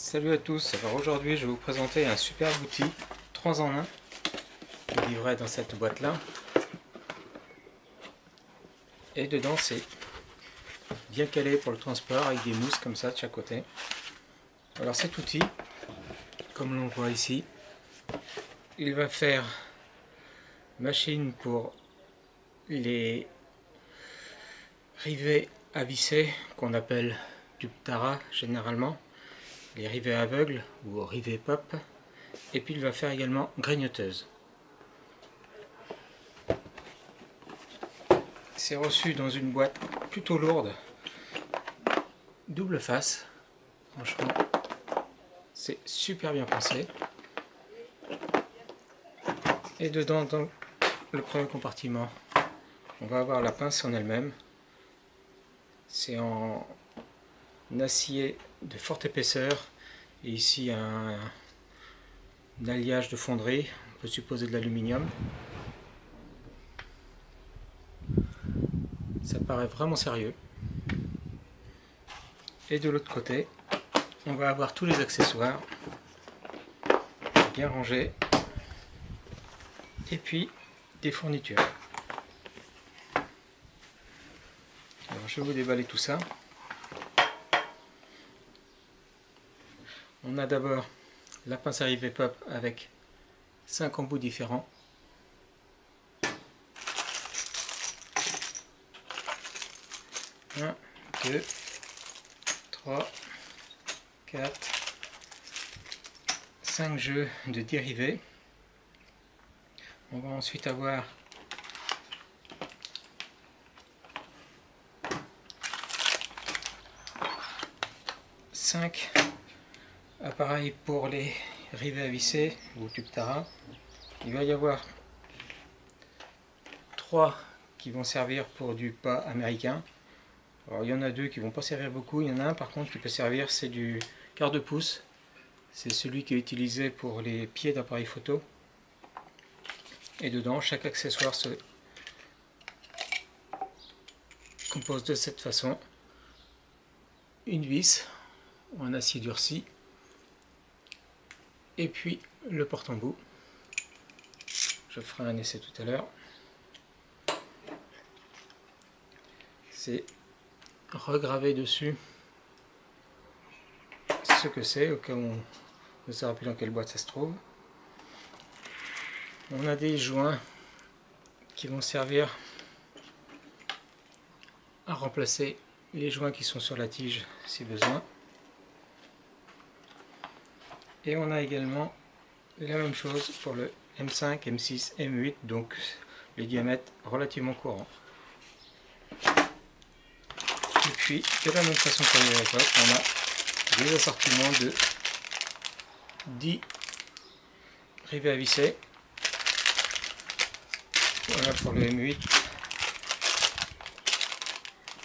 Salut à tous, alors aujourd'hui je vais vous présenter un superbe outil 3 en 1 qui est livré dans cette boîte là, et dedans c'est bien calé pour le transport avec des mousses comme ça de chaque côté. Alors cet outil, comme l'on voit ici, il va faire machine pour les rivets à visser qu'on appelle tube Tara généralement, les rivets aveugles ou rivets pop, et puis il va faire également grignoteuse. C'est reçu dans une boîte plutôt lourde, double face, franchement c'est super bien pensé. Et dedans, dans le premier compartiment, on va avoir la pince en elle-même. C'est en acier de forte épaisseur, et ici un alliage de fonderie, on peut supposer de l'aluminium. Ça paraît vraiment sérieux. Et de l'autre côté, on va avoir tous les accessoires bien rangés, et puis des fournitures. Alors je vais vous déballer tout ça. On a d'abord la pince à rivet pop avec 5 embouts différents. Un, 2, 3, 4, 5 jeux de dérivés. On va ensuite avoir cinq appareils pour les rivets à visser ou tube Tara. Il va y avoir 3 qui vont servir pour du pas américain. Alors il y en a 2 qui vont pas servir beaucoup, il y en a un par contre qui peut servir, c'est du quart de pouce. C'est celui qui est utilisé pour les pieds d'appareil photo. Et dedans, chaque accessoire se compose de cette façon. Une vis en acier durci, et puis le porte-embout. Je ferai un essai tout à l'heure. C'est regravé dessus ce que c'est, au cas où on ne saura plus dans quelle boîte ça se trouve. On a des joints qui vont servir à remplacer les joints qui sont sur la tige si besoin. Et on a également la même chose pour le M5, M6, M8, donc les diamètres relativement courants. Et puis, de la même façon que les rivets, on a des assortiments de 10 rivets à visser. Voilà pour le M8,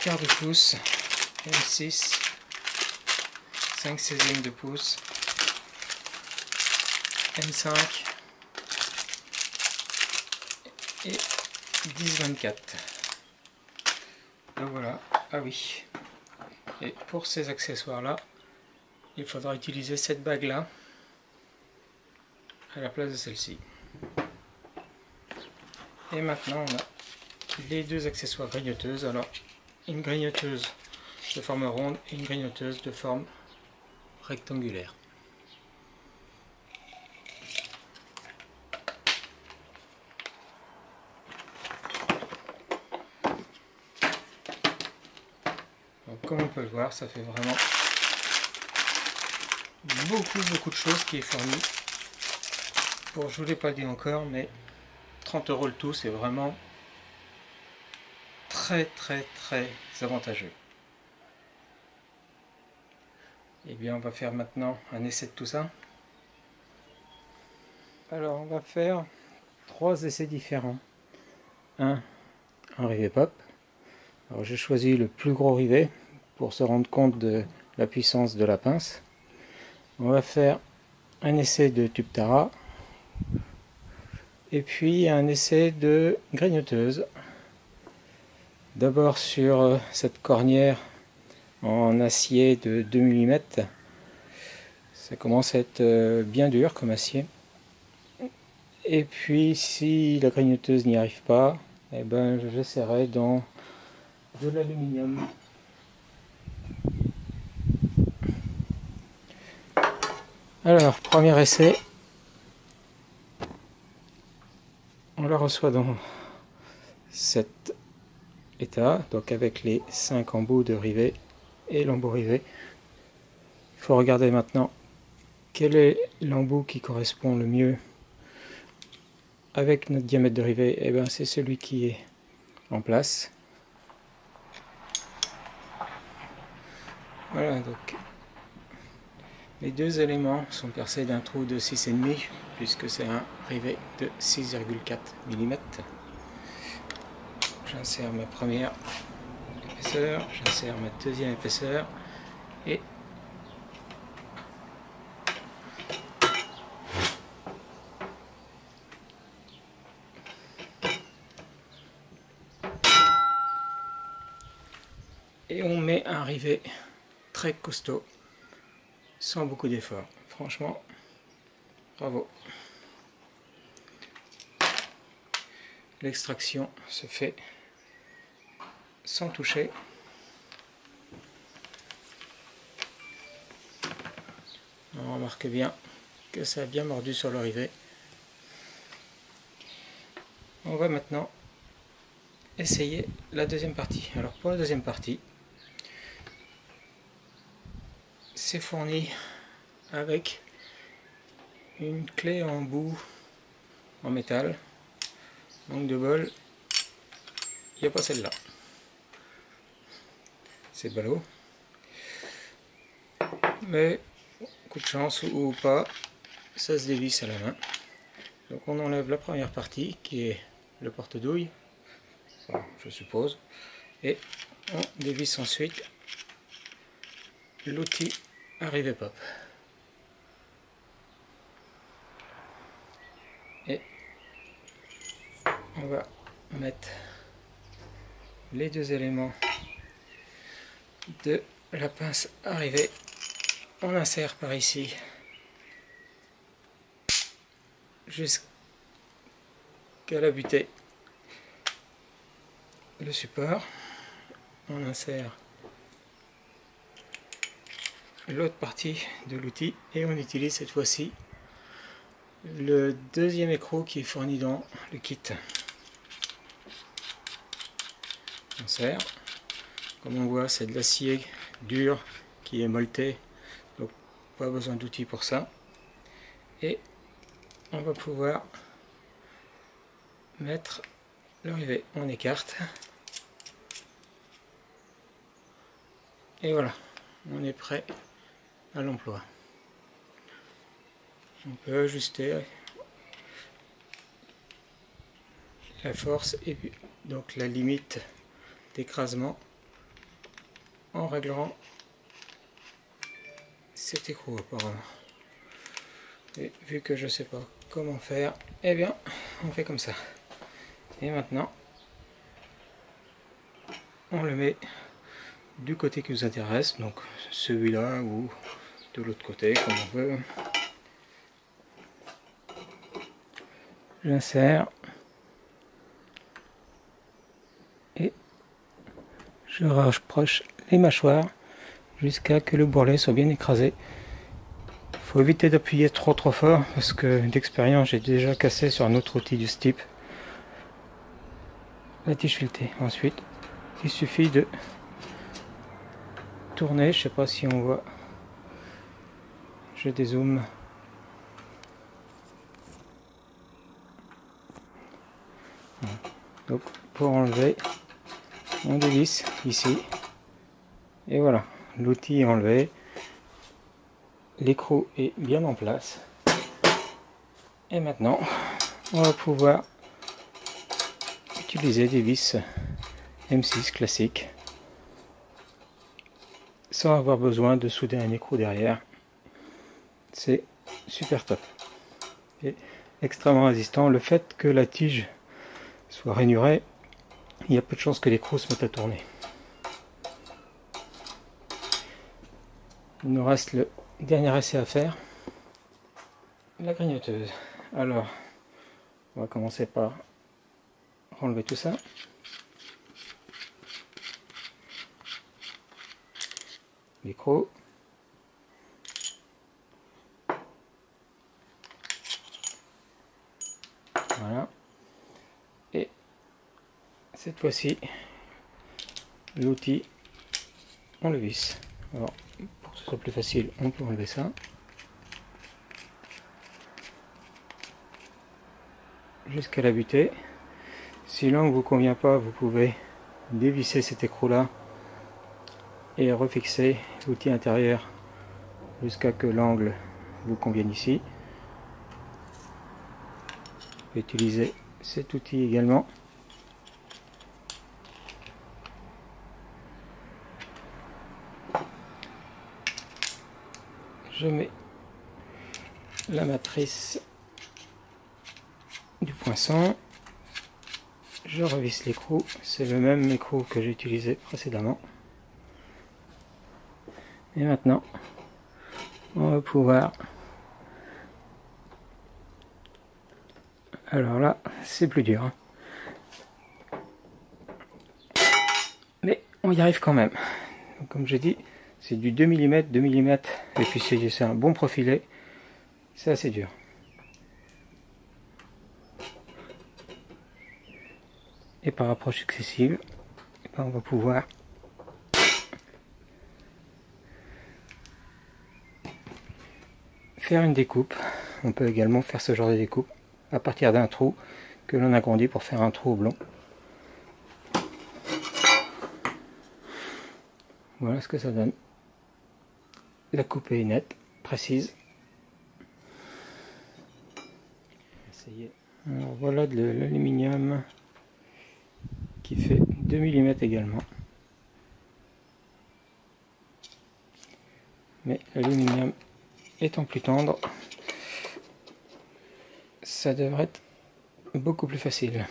quart de pouce, M6, 5/16 de pouce, M5 et 10/24. Donc voilà, ah oui. Et pour ces accessoires là, il faudra utiliser cette bague là à la place de celle-ci. Et maintenant on a les 2 accessoires grignoteuses. Alors une grignoteuse de forme ronde et une grignoteuse de forme rectangulaire. Donc, comme on peut le voir, ça fait vraiment beaucoup de choses qui est fourni. Pour, je vous l'ai pas dit encore, mais 30 € le tout, c'est vraiment très avantageux. Et bien on va faire maintenant un essai de tout ça. Alors on va faire 3 essais différents. Un rivet pop. Alors j'ai choisi le plus gros rivet pour se rendre compte de la puissance de la pince. On va faire un essai de tube Tara et puis un essai de grignoteuse. D'abord sur cette cornière en acier de 2 mm. Ça commence à être bien dur comme acier. Et puis si la grignoteuse n'y arrive pas, eh ben, j'essaierai dans de l'aluminium. Alors, premier essai. On la reçoit dans cet état, donc avec les 5 embouts de rivet et l'embout rivet. Il faut regarder maintenant quel est l'embout qui correspond le mieux avec notre diamètre de rivet. Et ben, c'est celui qui est en place. Voilà, donc les deux éléments sont percés d'un trou de 6,5 puisque c'est un rivet de 6,4 mm. J'insère ma première épaisseur, j'insère ma deuxième épaisseur et on met un rivet très costaud sans beaucoup d'efforts. Franchement, bravo. L'extraction se fait sans toucher. On remarque bien que ça a bien mordu sur le rivet. On va maintenant essayer la deuxième partie. Alors pour la deuxième partie, c'est fourni avec une clé en bout en métal. Manque de bol, il n'y a pas celle-là. C'est ballot. Mais coup de chance ou pas, ça se dévisse à la main. Donc on enlève la première partie qui est le porte-douille, enfin, je suppose, et on dévisse ensuite l'outil à rivet pop. Et on va mettre les deux éléments de la pince à rivet. On insère par ici jusqu'à la butée le support. On insère l'autre partie de l'outil et on utilise cette fois-ci le deuxième écrou qui est fourni dans le kit. On serre. Comme on voit, c'est de l'acier dur qui est molleté, donc pas besoin d'outils pour ça. Et on va pouvoir mettre le rivet. On écarte. Et voilà, on est prêt à l'emploi. On peut ajuster la force et puis donc la limite d'écrasement en réglant cet écrou apparemment. Et vu que je sais pas comment faire, eh bien on fait comme ça. Et maintenant on le met du côté qui nous intéresse, donc celui-là ou de l'autre côté comme on veut. J'insère et je rapproche les mâchoires jusqu'à que le bourrelet soit bien écrasé. Il faut éviter d'appuyer trop fort parce que d'expérience j'ai déjà cassé sur un autre outil du ce type la tige filetée. Ensuite il suffit de tourner, je sais pas si on voit, je dézoome. Donc pour enlever, on dévisse ici et voilà, l'outil est enlevé, l'écrou est bien en place et maintenant on va pouvoir utiliser des vis M6 classiques sans avoir besoin de souder un écrou derrière. C'est super top et extrêmement résistant. Le fait que la tige soit rainurée, il y a peu de chances que l'écrou se mette à tourner. Il nous reste le Dernier essai à faire, la grignoteuse. Alors, on va commencer par enlever tout ça. Les crocs. Voilà. Et cette fois-ci, l'outil, on le visse. Alors, pour que ce soit plus facile, on peut enlever ça. Jusqu'à la butée. Si l'angle ne vous convient pas, vous pouvez dévisser cet écrou-là et refixer l'outil intérieur jusqu'à que l'angle vous convienne ici. Vous pouvez utiliser cet outil également. Je mets la matrice du poinçon, je revisse l'écrou, c'est le même écrou que j'ai utilisé précédemment. Et maintenant, on va pouvoir... Alors là, c'est plus dur, hein. Mais on y arrive quand même. Donc, comme j'ai dit, c'est du 2 mm, 2 mm, et puis c'est un bon profilé, c'est assez dur. Et par approche successive, on va pouvoir faire une découpe. On peut également faire ce genre de découpe à partir d'un trou que l'on agrandit pour faire un trou oblong. Voilà ce que ça donne. La coupe est nette, précise. Alors voilà de l'aluminium qui fait 2 mm également. Mais l'aluminium étant plus tendre, ça devrait être beaucoup plus facile.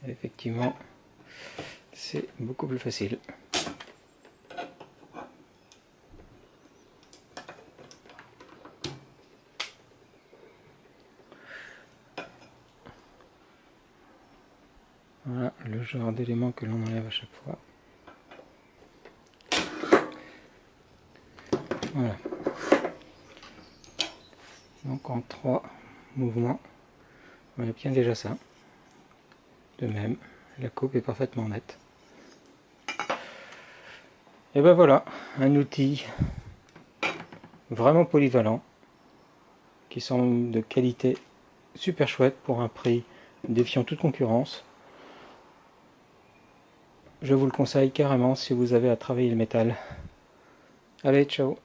Et effectivement, c'est beaucoup plus facile. Voilà le genre d'éléments que l'on enlève à chaque fois. Voilà. Donc en 3 mouvements, on obtient déjà ça. De même, la coupe est parfaitement nette. Et ben voilà, un outil vraiment polyvalent, qui semble de qualité super chouette pour un prix défiant toute concurrence. Je vous le conseille carrément si vous avez à travailler le métal. Allez, ciao!